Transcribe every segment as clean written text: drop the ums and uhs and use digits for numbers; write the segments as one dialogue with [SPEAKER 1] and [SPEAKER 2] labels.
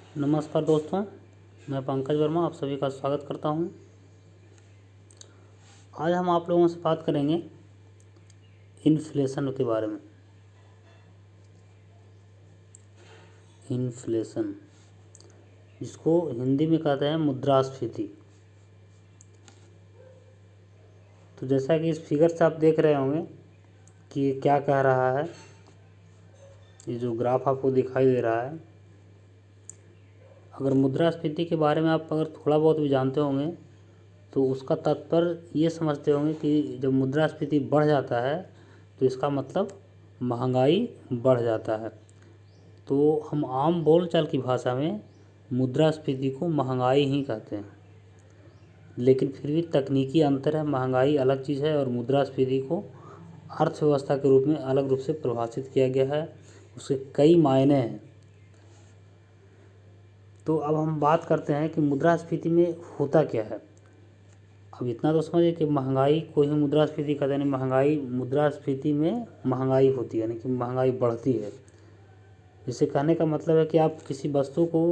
[SPEAKER 1] नमस्कार दोस्तों, मैं पंकज वर्मा आप सभी का स्वागत करता हूं। आज हम आप लोगों से बात करेंगे इन्फ्लेशन के बारे में। इन्फ्लेशन, जिसको हिंदी में कहते हैं मुद्रास्फीति। तो जैसा कि इस फिगर से आप देख रहे होंगे कि ये क्या कह रहा है। ये जो ग्राफ आपको दिखाई दे रहा है, अगर मुद्रास्फीति के बारे में आप अगर थोड़ा बहुत भी जानते होंगे तो उसका तात्पर्य ये समझते होंगे कि जब मुद्रास्फीति बढ़ जाता है तो इसका मतलब महंगाई बढ़ जाता है। तो हम आम बोलचाल की भाषा में मुद्रास्फीति को महंगाई ही कहते हैं, लेकिन फिर भी तकनीकी अंतर है। महंगाई अलग चीज़ है और मुद्रास्फीति को अर्थव्यवस्था के रूप में अलग रूप से परिभाषित किया गया है। उसके कई मायने हैं। तो अब हम बात करते हैं कि मुद्रास्फीति में होता क्या है। अब इतना तो समझिए कि महंगाई को ही मुद्रास्फीति कहते हैं। महंगाई, मुद्रास्फीति में महंगाई होती है, यानी कि महंगाई बढ़ती है। जिसे कहने का मतलब है कि आप किसी वस्तु को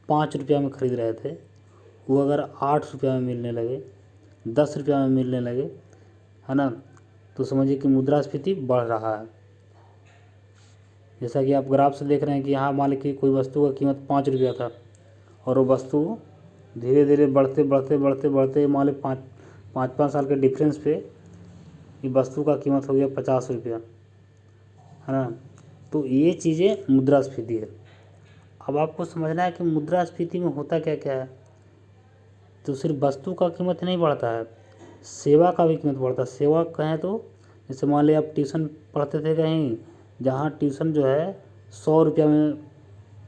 [SPEAKER 1] 5 रुपया में ख़रीद रहे थे, वो अगर 8 रुपया में मिलने लगे, 10 रुपया में मिलने लगे, है ना, तो समझिए कि मुद्रास्फीति बढ़ रहा है। जैसा कि आप ग्राफ से देख रहे हैं कि यहाँ मान लीजिए कोई वस्तु का कीमत 5 रुपया था और वो वस्तु धीरे धीरे बढ़ते बढ़ते बढ़ते बढ़ते मान ली 5 साल के डिफरेंस पे ये वस्तु का कीमत हो गया 50 रुपया, है ना। तो ये चीज़ें मुद्रास्फीति है। अब आपको समझना है कि मुद्रास्फीति में होता क्या क्या है। तो सिर्फ वस्तु का कीमत नहीं बढ़ता है, सेवा का भी कीमत बढ़ता है। सेवा कहें तो जैसे मान लीजिए आप ट्यूशन पढ़ते थे कहीं, जहाँ ट्यूशन जो है 100 रुपया में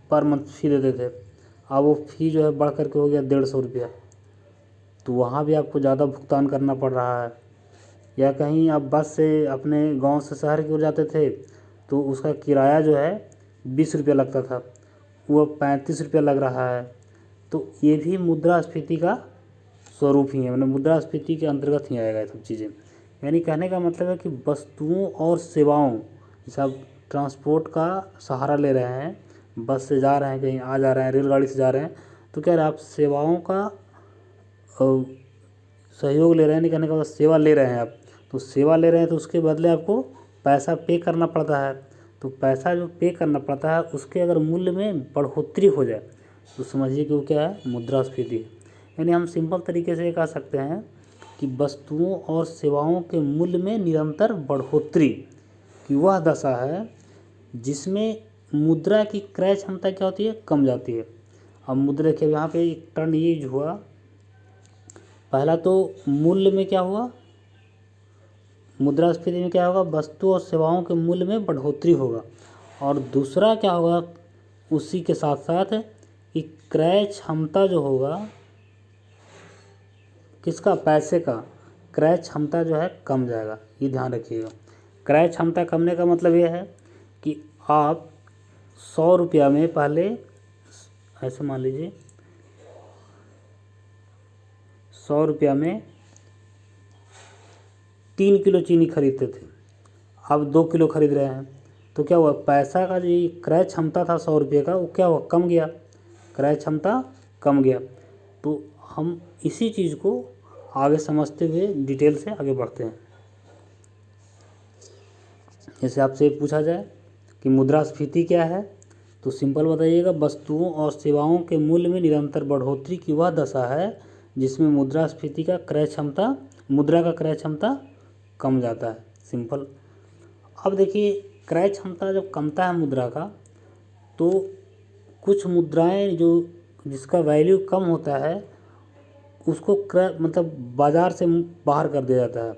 [SPEAKER 1] पर मंथ फ़ी देते थे, अब वो फ़ी जो है बढ़ करके हो गया 150 रुपया। तो वहाँ भी आपको ज़्यादा भुगतान करना पड़ रहा है। या कहीं आप बस से अपने गांव से शहर की ओर जाते थे तो उसका किराया जो है 20 रुपया लगता था, वो 35 रुपया लग रहा है। तो ये भी मुद्रास्फीति का स्वरूप ही है, मतलब मुद्रास्फीति के अंतर्गत ही आएगा ये सब चीज़ें। यानी कहने का मतलब है कि वस्तुओं और सेवाओं, जैसे आप ट्रांसपोर्ट का सहारा ले रहे हैं, बस से जा रहे हैं, कहीं आ जा रहे हैं, रेलगाड़ी से जा रहे हैं, तो क्या आप सेवाओं का सहयोग ले रहे हैं। नहीं, कहने का मतलब सेवा ले रहे हैं आप, तो सेवा ले रहे हैं तो उसके बदले आपको पैसा पे करना पड़ता है। तो पैसा जो पे करना पड़ता है उसके अगर मूल्य में बढ़ोतरी हो जाए तो समझिए कि वो क्या है, मुद्रास्फीति है। यानी हम सिंपल तरीके से ये कह सकते हैं कि वस्तुओं और सेवाओं के मूल्य में निरंतर बढ़ोतरी की वह दशा है जिसमें मुद्रा की क्रय क्षमता क्या होती है, कम जाती है। अब मुद्रा के यहाँ पे एक टर्म ये यूज हुआ, पहला तो मूल्य में क्या हुआ, मुद्रास्फीति में क्या होगा, वस्तु और सेवाओं के मूल्य में बढ़ोतरी होगा। और दूसरा क्या होगा उसी के साथ साथ कि क्रय क्षमता जो होगा, किसका, पैसे का, क्रय क्षमता जो है कम जाएगा। ये ध्यान रखिएगा। क्रय क्षमता कमने का मतलब ये है कि आप 100 रुपया में पहले, ऐसे मान लीजिए 100 रुपया में 3 किलो चीनी खरीदते थे, अब 2 किलो खरीद रहे हैं। तो क्या हुआ, पैसा का जो क्रय क्षमता था 100 रुपये का, वो क्या हुआ, कम गया, क्रय क्षमता कम गया। तो हम इसी चीज़ को आगे समझते हुए डिटेल से आगे बढ़ते हैं। जैसे आपसे पूछा जाए कि मुद्रास्फीति क्या है, तो सिंपल बताइएगा, वस्तुओं और सेवाओं के मूल्य में निरंतर बढ़ोतरी की वह दशा है जिसमें मुद्रास्फीति का क्रय क्षमता, मुद्रा का क्रय क्षमता कम जाता है। सिंपल। अब देखिए, क्रय क्षमता जब कमता है मुद्रा का, तो कुछ मुद्राएं जो जिसका वैल्यू कम होता है उसको क्रय मतलब बाज़ार से बाहर कर दिया जाता है,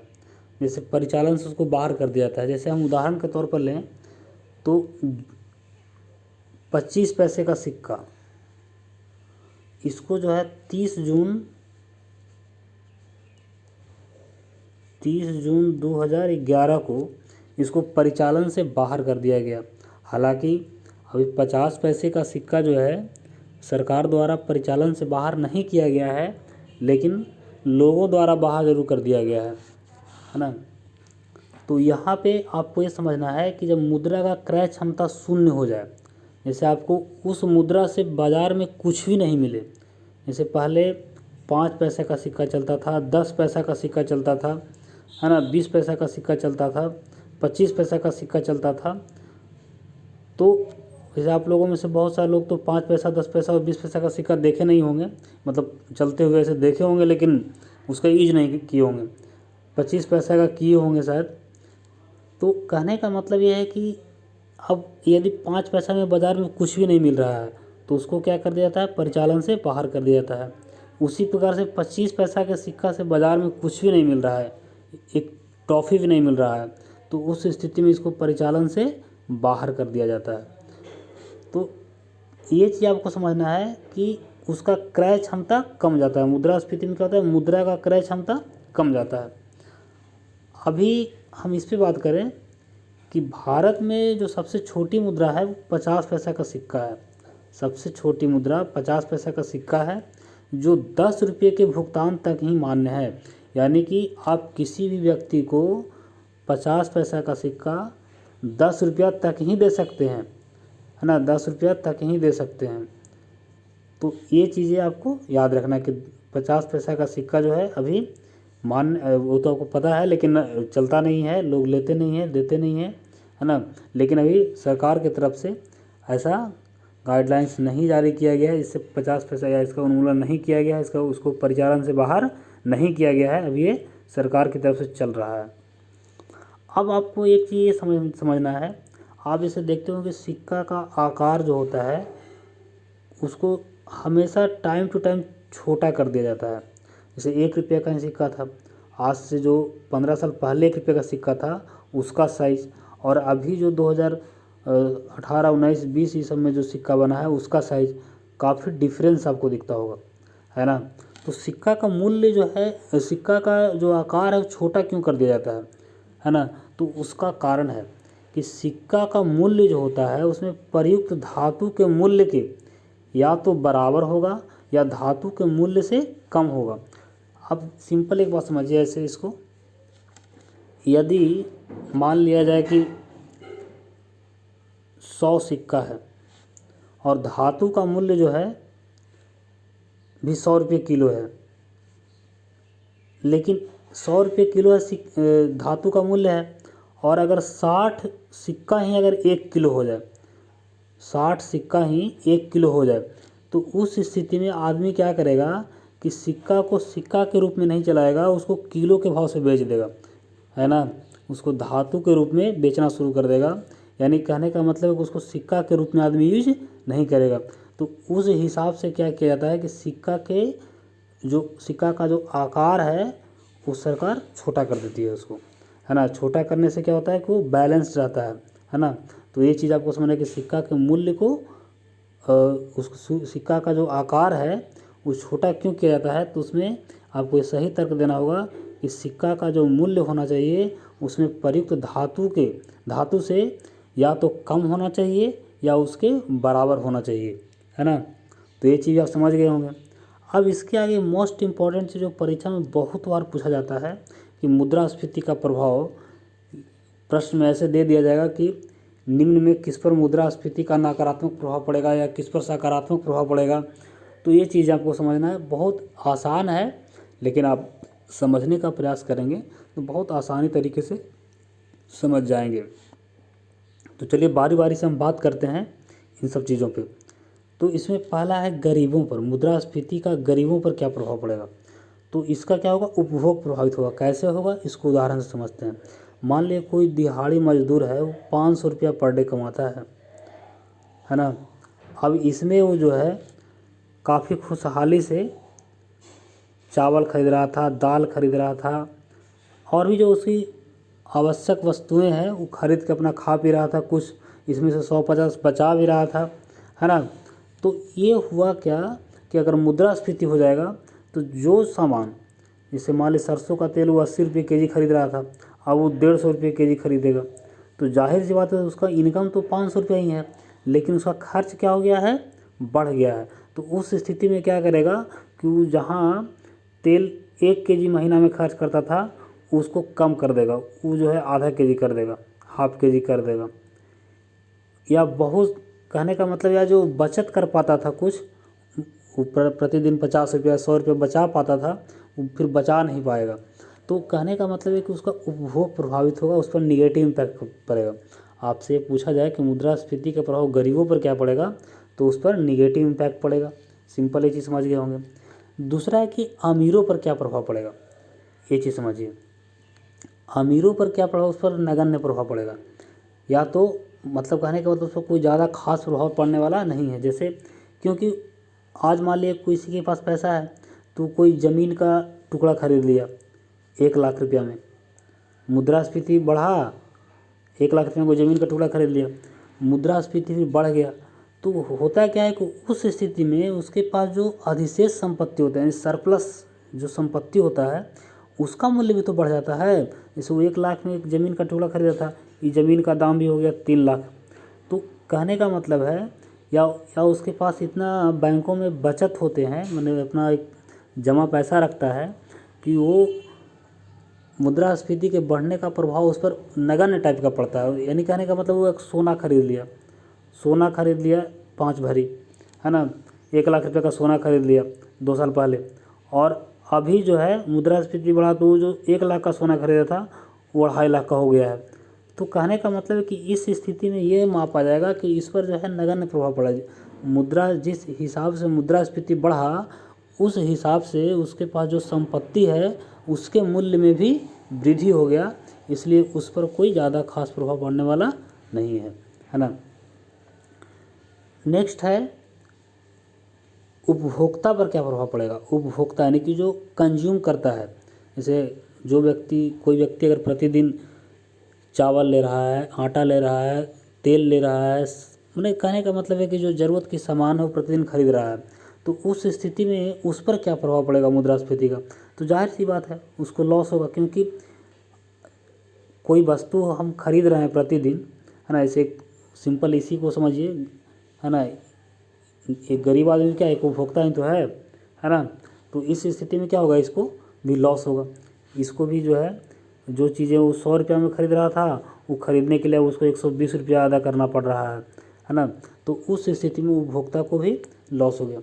[SPEAKER 1] जैसे परिचालन से उसको बाहर कर दिया जाता है। जैसे हम उदाहरण के तौर पर लें तो 25 पैसे का सिक्का, इसको जो है 30 जून 2011 को इसको परिचालन से बाहर कर दिया गया। हालांकि अभी 50 पैसे का सिक्का जो है सरकार द्वारा परिचालन से बाहर नहीं किया गया है, लेकिन लोगों द्वारा बाहर जरूर कर दिया गया है ना। तो यहाँ पे आपको ये समझना है कि जब मुद्रा का क्रय क्षमता शून्य हो जाए, जैसे आपको उस मुद्रा से बाज़ार में कुछ भी नहीं मिले। जैसे पहले 5 पैसे का सिक्का चलता था, 10 पैसा का सिक्का चलता था, है ना, 20 पैसा का सिक्का चलता था, 25 पैसा का सिक्का चलता था। तो जैसे आप लोगों में से बहुत सारे लोग तो 5 पैसा, 10 पैसा और 20 पैसा का सिक्का देखे नहीं होंगे, मतलब चलते हुए ऐसे देखे होंगे लेकिन उसका यूज नहीं किए होंगे। 25 पैसा का किए होंगे शायद। तो कहने का मतलब ये है कि अब यदि 5 पैसा में बाज़ार में कुछ भी नहीं मिल रहा है तो उसको क्या कर दिया जाता है, परिचालन से बाहर कर दिया जाता है। उसी प्रकार से 25 पैसा के सिक्का से बाज़ार में कुछ भी नहीं मिल रहा है, एक टॉफ़ी भी नहीं मिल रहा है, तो उस स्थिति में इसको परिचालन से बाहर कर दिया जाता है। तो ये चीज़ आपको समझना है कि उसका क्रय क्षमता कम जाता है। मुद्रास्फीति में क्या होता है, मुद्रा का क्रय क्षमता कम जाता है। अभी हम इस पे बात करें कि भारत में जो सबसे छोटी मुद्रा है वो 50 पैसा का सिक्का है। सबसे छोटी मुद्रा 50 पैसा का सिक्का है जो 10 रुपये के भुगतान तक ही मान्य है। यानी कि आप किसी भी व्यक्ति को 50 पैसा का सिक्का 10 रुपया तक ही दे सकते हैं, है ना, 10 रुपया तक ही दे सकते हैं। तो ये चीज़ें आपको याद रखना कि 50 पैसा का सिक्का जो है अभी वो तो आपको पता है लेकिन चलता नहीं है, लोग लेते नहीं हैं, देते नहीं हैं, है ना। लेकिन अभी सरकार की तरफ से ऐसा गाइडलाइंस नहीं जारी किया गया है, इससे 50 पैसा या इसका उन्मूलन नहीं किया गया है, इसका उसको परिचालन से बाहर नहीं किया गया है। अब ये सरकार की तरफ से चल रहा है। अब आपको एक चीज़ ये समझना है, आप इसे देखते हो कि सिक्का का आकार जो होता है उसको हमेशा टाइम टू टाइम छोटा कर दिया जाता है। जैसे 1 रुपये का सिक्का था, आज से जो 15 साल पहले 1 रुपये का सिक्का था उसका साइज़, और अभी जो 2018, 19, 20 इस सब में जो सिक्का बना है उसका साइज़ काफ़ी डिफरेंस आपको दिखता होगा, है ना। तो सिक्का का मूल्य जो है, सिक्का का जो आकार है वो छोटा क्यों कर दिया जाता है ना। तो उसका कारण है कि सिक्का का मूल्य जो होता है उसमें प्रयुक्त धातु के मूल्य के या तो बराबर होगा या धातु के मूल्य से कम होगा। अब सिंपल एक बात समझिए ऐसे इसको, यदि मान लिया जाए कि 100 सिक्का है और धातु का मूल्य जो है भी 100 रुपये किलो है, लेकिन 100 रुपये किलो है धातु का मूल्य है, और अगर 60 सिक्का ही अगर 1 किलो हो जाए, 60 सिक्का ही 1 किलो हो जाए, तो उस स्थिति में आदमी क्या करेगा कि सिक्का को सिक्का के रूप में नहीं चलाएगा, उसको किलो के भाव से बेच देगा, है ना। उसको धातु के रूप में बेचना शुरू कर देगा। यानी कहने का मतलब है कि उसको सिक्का के रूप में आदमी यूज नहीं करेगा। तो उस हिसाब से क्या किया जाता है कि सिक्का का जो आकार है वो सरकार छोटा कर देती है उसको, है ना। छोटा करने से क्या होता है कि वो बैलेंस्ड रहता है ना। तो ये चीज़ आपको समझना है कि सिक्का के मूल्य को उस सिक्का का जो आकार है वो छोटा क्यों किया जाता है। तो उसमें आपको सही तर्क देना होगा कि सिक्का का जो मूल्य होना चाहिए उसमें प्रयुक्त धातु से या तो कम होना चाहिए या उसके बराबर होना चाहिए, है ना। तो ये चीज़ आप समझ गए होंगे। अब इसके आगे मोस्ट इम्पॉर्टेंट चीज़ जो परीक्षा में बहुत बार पूछा जाता है कि मुद्रास्फीति का प्रभाव, प्रश्न में ऐसे दे दिया जाएगा कि निम्न में किस पर मुद्रास्फीति का नकारात्मक प्रभाव पड़ेगा या किस पर सकारात्मक प्रभाव पड़ेगा। तो ये चीज़ आपको समझना है, बहुत आसान है, लेकिन आप समझने का प्रयास करेंगे तो बहुत आसानी तरीके से समझ जाएंगे। तो चलिए बारी बारी से हम बात करते हैं इन सब चीज़ों पे। तो इसमें पहला है गरीबों पर, मुद्रास्फीति का गरीबों पर क्या प्रभाव पड़ेगा। तो इसका क्या होगा, उपभोग प्रभावित होगा। कैसे होगा, इसको उदाहरण से समझते हैं। मान लिया कोई दिहाड़ी मजदूर है, वो 500 रुपया पर डे कमाता है ना। अब इसमें वो जो है काफ़ी खुशहाली से चावल खरीद रहा था, दाल खरीद रहा था, और भी जो उसकी आवश्यक वस्तुएं हैं वो खरीद के अपना खा पी रहा था, कुछ इसमें से 150 बचा भी रहा था, है ना। तो ये हुआ क्या कि अगर मुद्रास्फीति हो जाएगा तो जो सामान, जैसे मान ली सरसों का तेल वो 80 रुपये केजी खरीद रहा था, अब वो 150 रुपये केजी खरीदेगा, तो जाहिर सी बात है उसका इनकम तो 500 रुपये ही है, लेकिन उसका खर्च क्या हो गया है, बढ़ गया है। तो उस स्थिति में क्या करेगा कि वो जहाँ तेल 1 केजी महीना में खर्च करता था उसको कम कर देगा, वो जो है आधा केजी कर देगा, हाफ केजी कर देगा, या बहुत कहने का मतलब या जो बचत कर पाता था कुछ ऊपर प्रतिदिन 50 रुपया 100 रुपया बचा पाता था वो फिर बचा नहीं पाएगा। तो कहने का मतलब है कि उसका उपभोग प्रभावित होगा, उस पर निगेटिव इम्पैक्ट पड़ेगा। आपसे पूछा जाए कि मुद्रास्फीति का प्रभाव गरीबों पर क्या पड़ेगा, तो उस पर निगेटिव इम्पैक्ट पड़ेगा। सिंपल ये चीज़ समझ गए होंगे। दूसरा है कि अमीरों पर क्या प्रभाव पड़ेगा, ये चीज़ समझिए। अमीरों पर क्या प्रभाव, उस पर नगण्य प्रभाव पड़ेगा। या तो मतलब कहने का मतलब उस पर कोई ज़्यादा खास प्रभाव पड़ने वाला नहीं है। जैसे क्योंकि आज मान लिया किसी के पास पैसा है तो कोई ज़मीन का टुकड़ा खरीद लिया 1 लाख रुपया में, मुद्रास्फीति बढ़ा, 1 लाख रुपये में कोई ज़मीन का टुकड़ा खरीद लिया, मुद्रास्फीति भी बढ़ गया, तो होता क्या है कि उस स्थिति में उसके पास जो अधिशेष संपत्ति होते हैं, सरप्लस जो संपत्ति होता है उसका मूल्य भी तो बढ़ जाता है। जैसे वो 1 लाख में एक ज़मीन का टुकड़ा खरीदा था, ये ज़मीन का दाम भी हो गया 3 लाख। तो कहने का मतलब है या उसके पास इतना बैंकों में बचत होते हैं, मैंने अपना एक जमा पैसा रखता है कि वो मुद्रास्फीति के बढ़ने का प्रभाव उस पर नगण्य टाइप का पड़ता है। यानी कहने का मतलब वो एक सोना खरीद लिया 5 भरी, है ना, 1 लाख रुपये का सोना खरीद लिया 2 साल पहले, और अभी जो है मुद्रास्फीति बढ़ा तो वो जो 1 लाख का सोना खरीदा था वो 2.5 लाख का हो गया है। तो कहने का मतलब है कि इस स्थिति में ये मापा जाएगा कि इस पर जो है नगण्य प्रभाव पड़ा। मुद्रा जिस हिसाब से मुद्रास्फीति बढ़ा उस हिसाब से उसके पास जो संपत्ति है उसके मूल्य में भी वृद्धि हो गया, इसलिए उस पर कोई ज़्यादा खास प्रभाव पड़ने वाला नहीं है ना। नेक्स्ट है उपभोक्ता पर क्या प्रभाव पड़ेगा। उपभोक्ता यानी कि जो कंज्यूम करता है, जैसे कोई व्यक्ति अगर प्रतिदिन चावल ले रहा है, आटा ले रहा है, तेल ले रहा है, मैंने कहने का मतलब है कि जो ज़रूरत की सामान है वो प्रतिदिन खरीद रहा है, तो उस स्थिति में उस पर क्या प्रभाव पड़ेगा मुद्रास्फीति का। तो जाहिर सी बात है उसको लॉस होगा, क्योंकि कोई वस्तु हम खरीद रहे हैं प्रतिदिन, है ना। ऐसे सिंपल इसी को समझिए, है ना। एक गरीब आदमी क्या एक उपभोक्ता ही तो है ना। तो इस स्थिति में क्या होगा, इसको भी लॉस होगा। इसको भी जो है जो चीज़ें वो 100 रुपया में खरीद रहा था वो खरीदने के लिए उसको 120 रुपया अदा करना पड़ रहा है ना। तो उस स्थिति में उपभोक्ता को भी लॉस हो गया।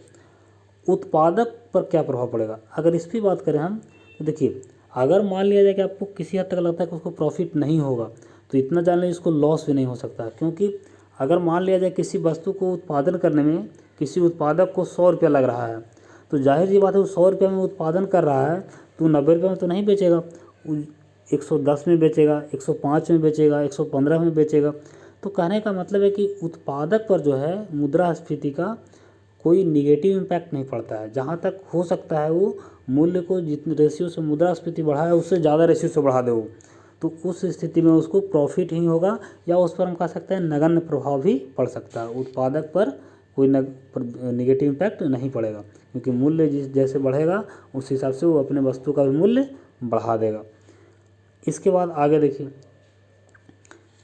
[SPEAKER 1] उत्पादक पर क्या प्रभाव पड़ेगा, अगर इस पर बात करें हम, तो देखिए अगर मान लिया जाए कि आपको किसी हद तक लगता है कि उसको प्रॉफिट नहीं होगा, तो इतना जान लें इसको लॉस भी नहीं हो सकता। क्योंकि अगर मान लिया जाए किसी वस्तु को उत्पादन करने में किसी उत्पादक को 100 रुपया लग रहा है, तो जाहिर सी बात है वो 100 रुपया में उत्पादन कर रहा है तो 90 रुपये में तो नहीं बेचेगा, 110 में बेचेगा, 105 में बेचेगा, 115 में बेचेगा। तो कहने का मतलब है कि उत्पादक पर जो है मुद्रास्फीति का कोई निगेटिव इम्पैक्ट नहीं पड़ता है। जहाँ तक हो सकता है वो मूल्य को जितने रेशियो से मुद्रास्फीति बढ़ा है उससे ज़्यादा रेशियो से बढ़ा दे वो, तो उस स्थिति में उसको प्रॉफिट ही होगा, या उस पर हम कह सकते हैं नगण्य प्रभाव भी पड़ सकता है। उत्पादक पर कोई निगेटिव इम्पैक्ट नहीं पड़ेगा, क्योंकि मूल्य जैसे बढ़ेगा उस हिसाब से वो अपने वस्तु का भी मूल्य बढ़ा देगा। इसके बाद आगे देखिए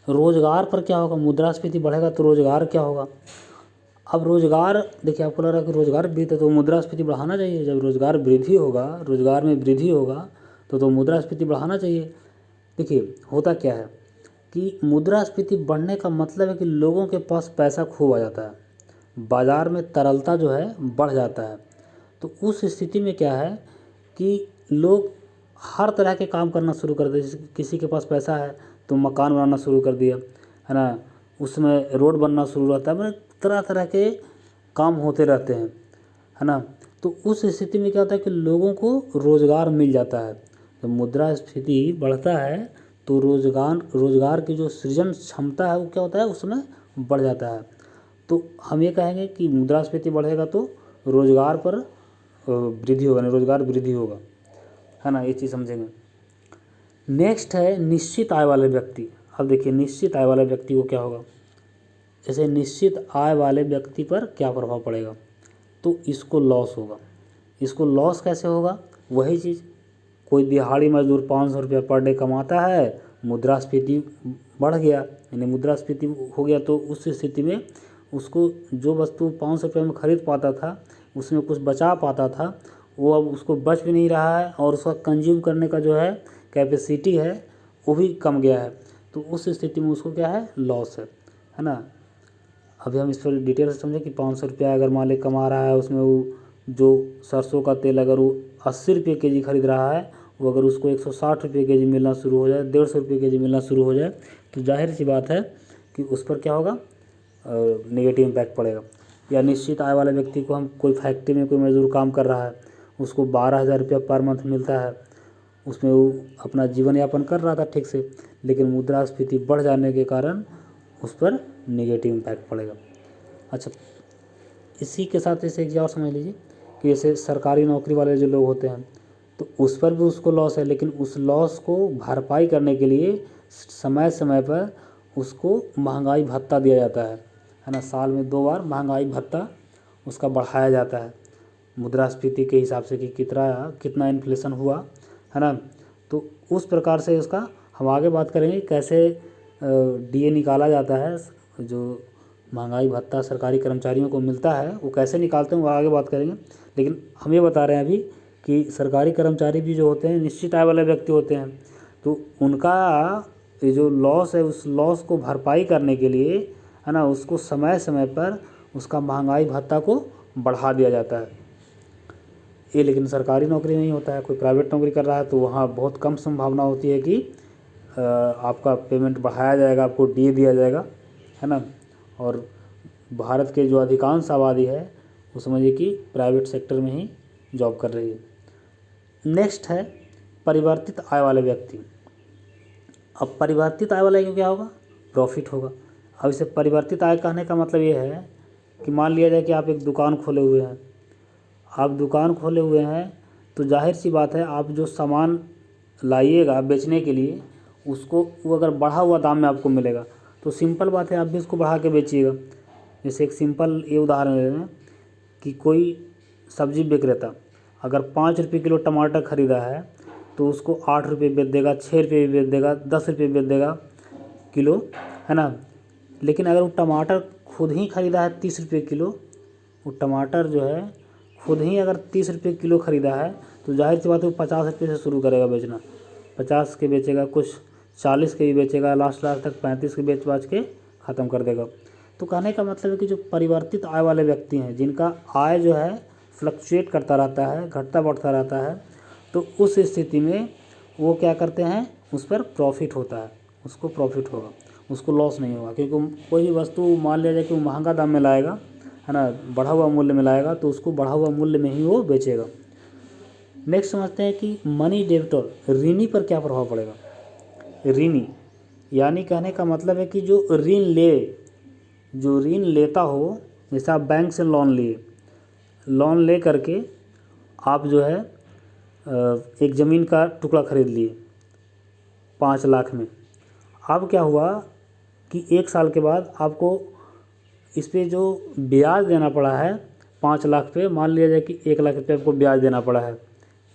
[SPEAKER 1] रोजगार पर क्या होगा। मुद्रास्फीति बढ़ेगा तो रोजगार क्या होगा। अब रोजगार देखिए, आपको लग रहा है कि रोजगार वृद्धि तो मुद्रास्फीति बढ़ाना चाहिए। जब रोजगार वृद्धि होगा, रोजगार में वृद्धि होगा तो मुद्रास्फीति बढ़ाना चाहिए। देखिए होता क्या है कि मुद्रास्फीति बढ़ने का मतलब है कि लोगों के पास पैसा खूब आ जाता है, बाज़ार में तरलता जो है बढ़ जाता है। तो उस स्थिति में क्या है कि लोग हर तरह के काम करना शुरू कर देते। जैसे किसी के पास पैसा है तो मकान बनाना शुरू कर दिया, है ना, उसमें रोड बनना शुरू रहता है, मतलब तरह तरह के काम होते रहते हैं, है ना। तो उस स्थिति में क्या होता है कि लोगों को रोज़गार मिल जाता है। जब मुद्रास्फीति बढ़ता है तो रोज़गार की जो सृजन क्षमता है वो क्या होता है उसमें बढ़ जाता है। तो हम ये कहेंगे कि मुद्रास्फीति बढ़ेगा तो रोज़गार पर वृद्धि होगा, नहीं रोज़गार वृद्धि होगा, है ना। ये चीज़ समझेंगे। नेक्स्ट है निश्चित आय वाले व्यक्ति। अब देखिए निश्चित आय वाले व्यक्ति को क्या होगा। जैसे निश्चित आय वाले व्यक्ति पर क्या प्रभाव पड़ेगा, तो इसको लॉस होगा। इसको लॉस कैसे होगा, वही चीज़, कोई दिहाड़ी मजदूर 500 रुपया पर डे कमाता है, मुद्रास्फीति बढ़ गया यानी मुद्रास्फीति हो गया, तो उस स्थिति में उसको जो वस्तु 500 रुपये में खरीद पाता था उसमें कुछ बचा पाता था, वो अब उसको बच भी नहीं रहा है, और उसका कंज्यूम करने का जो है कैपेसिटी है वो भी कम गया है। तो उस स्थिति में उसको क्या है लॉस है ना। अभी हम इस पर डिटेल से समझें कि 500 रुपया अगर मालिक कमा रहा है, उसमें वो जो सरसों का तेल अगर वो 80 रुपये के जी खरीद रहा है, वो अगर उसको 160 रुपये के जी मिलना शुरू हो जाए, 150 रुपये के जी मिलना शुरू हो जाए, तो जाहिर सी बात है कि उस पर क्या होगा, नेगेटिव इम्पैक्ट पड़ेगा। या निश्चित आय वाले व्यक्ति को, हम कोई फैक्ट्री में कोई मजदूर काम कर रहा है, उसको 12,000 रुपया पर मंथ मिलता है, उसमें वो अपना जीवन यापन कर रहा था ठीक से, लेकिन मुद्रास्फीति बढ़ जाने के कारण उस पर नेगेटिव इम्पैक्ट पड़ेगा। अच्छा, इसी के साथ इसे एक और समझ लीजिए कि जैसे सरकारी नौकरी वाले जो लोग होते हैं, तो उस पर भी उसको लॉस है, लेकिन उस लॉस को भरपाई करने के लिए समय समय पर उसको महंगाई भत्ता दिया जाता है ना। साल में 2 बार महंगाई भत्ता उसका बढ़ाया जाता है मुद्रास्फीति के हिसाब से कि कितना इन्फ्लेशन हुआ है ना। तो उस प्रकार से उसका हम आगे बात करेंगे कैसे डीए निकाला जाता है, जो महंगाई भत्ता सरकारी कर्मचारियों को मिलता है वो कैसे निकालते हैं वो आगे बात करेंगे। लेकिन हम ये बता रहे हैं अभी कि सरकारी कर्मचारी भी जो होते हैं निश्चित आय वाले व्यक्ति होते हैं, तो उनका ये जो लॉस है उस लॉस को भरपाई करने के लिए है ना, उसको समय समय पर उसका महंगाई भत्ता को बढ़ा दिया जाता है। ये लेकिन सरकारी नौकरी नहीं होता है, कोई प्राइवेट नौकरी कर रहा है तो वहाँ बहुत कम संभावना होती है कि आपका पेमेंट बढ़ाया जाएगा, आपको डीए दिया जाएगा, है ना। और भारत के जो अधिकांश आबादी है वो समझिए कि प्राइवेट सेक्टर में ही जॉब कर रही है। नेक्स्ट है परिवर्तित आय वाले व्यक्ति। अब परिवर्तित आय वाले को क्या होगा, प्रॉफिट होगा। अब इसे परिवर्तित आय कहने का मतलब ये है कि मान लिया जाए कि आप एक दुकान खोले हुए हैं, तो जाहिर सी बात है आप जो सामान लाइएगा बेचने के लिए उसको वो अगर बढ़ा हुआ दाम में आपको मिलेगा तो सिंपल बात है आप भी उसको बढ़ा के बेचिएगा। जैसे एक सिंपल ये उदाहरण ले लें कि कोई सब्जी विक्रेता अगर 5 रुपये किलो टमाटर ख़रीदा है तो उसको 8 रुपये बेच देगा, 6 रुपये भी बेच देगा, 10 रुपये बेच देगा किलो, है ना। लेकिन अगर वो टमाटर खुद ही ख़रीदा है 30 रुपये किलो, वो टमाटर जो है खुद ही अगर 30 रुपये किलो ख़रीदा है तो जाहिर सी बात है वो 50 रुपये से शुरू करेगा बेचना, 50 के बेचेगा, कुछ 40 के भी बेचेगा, लास्ट तक 35 के बेच बाच के ख़त्म कर देगा। तो कहने का मतलब है कि जो परिवर्तित आय वाले व्यक्ति हैं जिनका आय जो है फ्लक्चुएट करता रहता है, घटता बढ़ता रहता है, तो उस स्थिति में वो क्या करते हैं, उस पर प्रॉफिट होता है, उसको प्रॉफिट होगा, उसको लॉस नहीं होगा। क्योंकि कोई भी वस्तु मान लिया जाए कि वो महंगा दाम में लाएगा, है ना, बढ़ा हुआ मूल्य में लाएगा, तो उसको बढ़ा हुआ मूल्य में ही वो बेचेगा। नेक्स्ट समझते हैं कि मनी डेबिटर, ऋणी पर क्या प्रभाव पड़ेगा। ऋणी यानी कहने का मतलब है कि जो ऋण लेता हो, जैसे आप बैंक से लोन ले करके आप जो है एक ज़मीन का टुकड़ा ख़रीद लिए 5 लाख में। अब क्या हुआ कि 1 साल के बाद आपको इस पे जो ब्याज देना पड़ा है 5 लाख पे, मान लिया जाए कि 1 लाख रुपये आपको ब्याज देना पड़ा है,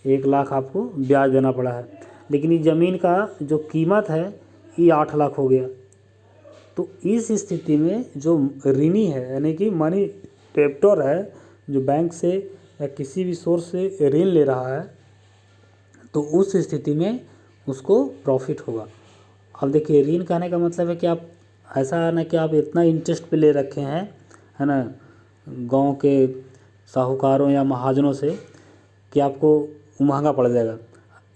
[SPEAKER 1] 1 लाख आपको ब्याज देना पड़ा है, लेकिन ये ज़मीन का जो कीमत है ये 8 लाख हो गया। तो इस स्थिति में जो ऋणी है यानी कि मनी डेबिटर है, जो बैंक से या किसी भी सोर्स से ऋण ले रहा है, तो उस स्थिति में उसको प्रॉफिट होगा। अब देखिए ऋण कहने का मतलब है कि आप ऐसा है ना कि आप इतना इंटरेस्ट पे ले रखे हैं, है ना, गांव के साहूकारों या महाजनों से कि आपको महंगा पड़ जाएगा।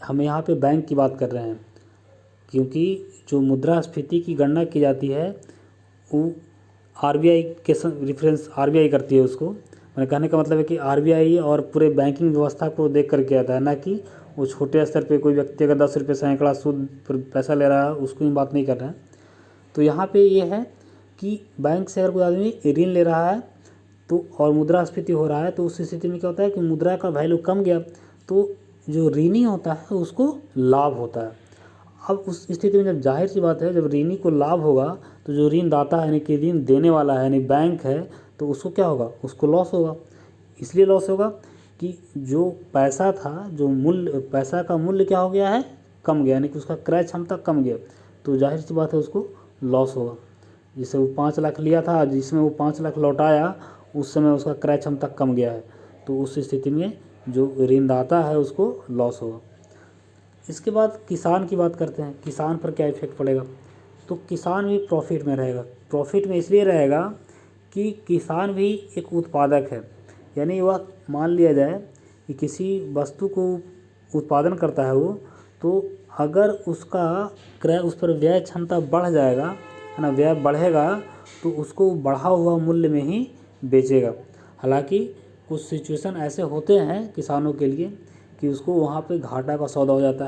[SPEAKER 1] हम यहाँ पे बैंक की बात कर रहे हैं, क्योंकि जो मुद्रास्फीति की गणना की जाती है वो आरबीआई के रेफरेंस आरबीआई करती है उसको। मैंने कहने का मतलब है कि आरबीआई और पूरे बैंकिंग व्यवस्था को देख कर किया था, है ना कि वो छोटे स्तर पे कोई व्यक्ति अगर 10 रुपये सैकड़ा सूद पर पैसा ले रहा है उसको ही बात नहीं कर रहे हैं। तो यहाँ पे ये है कि बैंक से अगर कोई आदमी ऋण ले रहा है तो और मुद्रास्फीति हो रहा है, तो उस स्थिति में क्या होता है कि मुद्रा का वैल्यू कम गया, तो जो ऋणी होता है उसको लाभ होता है। अब उस स्थिति में जब जाहिर सी बात है जब ऋणी को लाभ होगा तो जो ऋणदाता है यानी कि ऋण देने वाला है यानी बैंक है, तो उसको क्या होगा, उसको लॉस होगा। इसलिए लॉस होगा कि जो पैसा था, जो मूल्य, पैसा का मूल्य क्या हो गया है, कम गया, यानी कि उसका क्रय क्षमता कम गया, तो जाहिर सी बात है उसको लॉस होगा। जिससे वो 5 लाख लिया था, जिसमें वो 5 लाख लौटाया उस समय उसका क्रय क्षमता कम गया है, तो उस स्थिति में जो ऋणदाता है उसको लॉस होगा। इसके बाद किसान की बात करते हैं, किसान पर क्या इफेक्ट पड़ेगा। तो किसान भी प्रॉफिट में रहेगा। प्रॉफिट में इसलिए रहेगा कि किसान भी एक उत्पादक है। यानी वह मान लिया जाए कि किसी वस्तु को उत्पादन करता है वो, तो अगर उसका क्रय उस पर व्यय क्षमता बढ़ जाएगा, है ना, व्यय बढ़ेगा, तो उसको बढ़ा हुआ मूल्य में ही बेचेगा। हालांकि कुछ सिचुएशन ऐसे होते हैं किसानों के लिए कि उसको वहाँ पे घाटा का सौदा हो जाता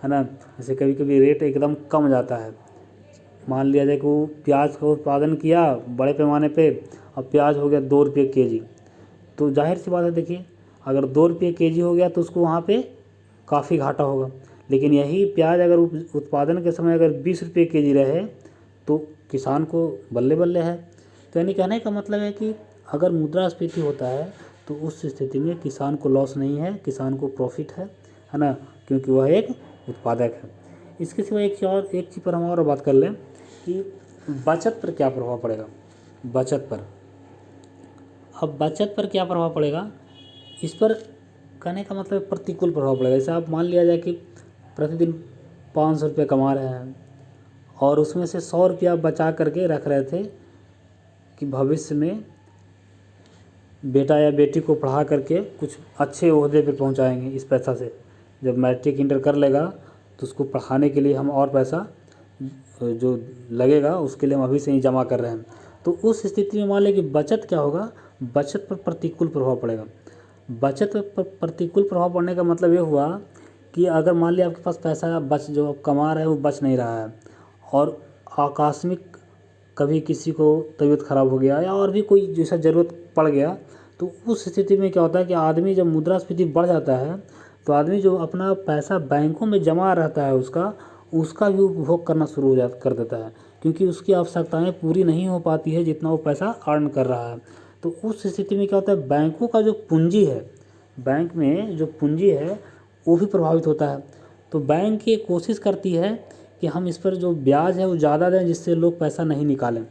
[SPEAKER 1] है ना। जैसे कभी कभी रेट एकदम कम जाता है। मान लिया जाए कि वो प्याज का उत्पादन किया बड़े पैमाने पे, अब प्याज हो गया 2 रुपये केजी, तो जाहिर सी बात है, देखिए अगर 2 रुपये केजी हो गया तो उसको वहाँ पे काफ़ी घाटा होगा। लेकिन यही प्याज अगर उत्पादन के समय अगर 20 रुपये केजी रहे तो किसान को बल्ले बल्ले है। तो यानी कहने का मतलब है कि अगर मुद्रास्फीति होता है तो उस स्थिति में किसान को लॉस नहीं है, किसान को प्रॉफिट है ना, क्योंकि वह एक उत्पादक है। इसके सिवा एक चीज़ पर हम और बात कर लें कि बचत पर क्या प्रभाव पड़ेगा। बचत पर, अब बचत पर क्या प्रभाव पड़ेगा, इस पर कहने का मतलब प्रतिकूल प्रभाव पड़ेगा। जैसे आप मान लिया जाए कि प्रतिदिन 500 रुपये कमा रहे हैं और उसमें से 100 रुपया बचा करके रख रहे थे कि भविष्य में बेटा या बेटी को पढ़ा करके कुछ अच्छे ओहदे पे पहुंचाएंगे इस पैसा से। जब मैट्रिक इंटर कर लेगा तो उसको पढ़ाने के लिए हम और पैसा जो लगेगा उसके लिए हम अभी से ही जमा कर रहे हैं। तो उस स्थिति में मान लें कि बचत क्या होगा, बचत पर प्रतिकूल प्रभाव पड़ेगा। बचत पर प्रतिकूल प्रभाव पड़ने का मतलब ये हुआ कि अगर मान लिया आपके पास पैसा जो आप कमा रहे हैं वो बच नहीं रहा है और आकस्मिक कभी किसी को तबीयत ख़राब हो गया या और भी कोई जैसा ज़रूरत पड़ गया, तो उस स्थिति में क्या होता है कि आदमी जब मुद्रास्फीति बढ़ जाता है तो आदमी जो अपना पैसा बैंकों में जमा रहता है उसका भी उपभोग करना शुरू कर देता है, क्योंकि उसकी आवश्यकताएं पूरी नहीं हो पाती है जितना वो पैसा अर्न कर रहा है। तो उस स्थिति में क्या होता है, बैंकों का जो पूंजी है, बैंक में जो पूंजी है वो भी प्रभावित होता है। तो बैंक ये कोशिश करती है कि हम इस पर जो ब्याज है वो ज़्यादा दें जिससे लोग पैसा नहीं निकालें।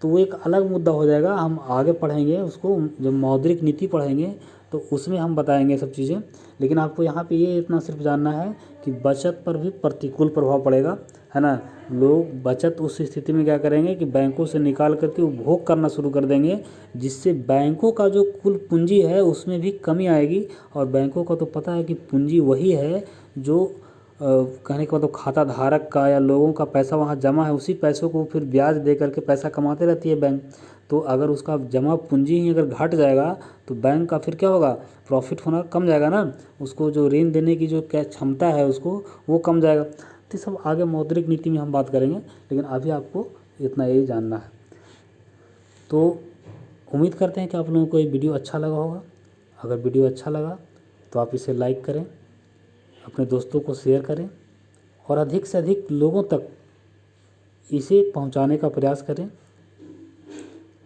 [SPEAKER 1] तो वो एक अलग मुद्दा हो जाएगा, हम आगे पढ़ेंगे उसको, जब मौद्रिक नीति पढ़ेंगे तो उसमें हम बताएंगे सब चीज़ें। लेकिन आपको यहाँ पे ये इतना सिर्फ जानना है कि बचत पर भी प्रतिकूल प्रभाव पड़ेगा, है ना। लोग बचत उस स्थिति में क्या करेंगे कि बैंकों से निकाल करके उपभोग करना शुरू कर देंगे, जिससे बैंकों का जो कुल पूंजी है उसमें भी कमी आएगी। और बैंकों का तो पता है कि पूंजी वही है जो कहने का मतलब खाता धारक का या लोगों का पैसा वहाँ जमा है, उसी पैसों को फिर ब्याज दे करके पैसा कमाते रहती है बैंक। तो अगर उसका जमा पूंजी ही अगर घट जाएगा तो बैंक का फिर क्या होगा, प्रॉफिट होना कम जाएगा ना, उसको जो ऋण देने की जो क्या क्षमता है उसको वो कम जाएगा। तो सब आगे मौद्रिक नीति में हम बात करेंगे, लेकिन अभी आपको इतना यही जानना है। तो उम्मीद करते हैं कि आप लोगों को ये वीडियो अच्छा लगा होगा। अगर वीडियो अच्छा लगा तो आप इसे लाइक करें, अपने दोस्तों को शेयर करें और अधिक से अधिक लोगों तक इसे पहुंचाने का प्रयास करें।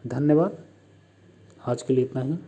[SPEAKER 1] धन्यवाद। आज के लिए इतना ही।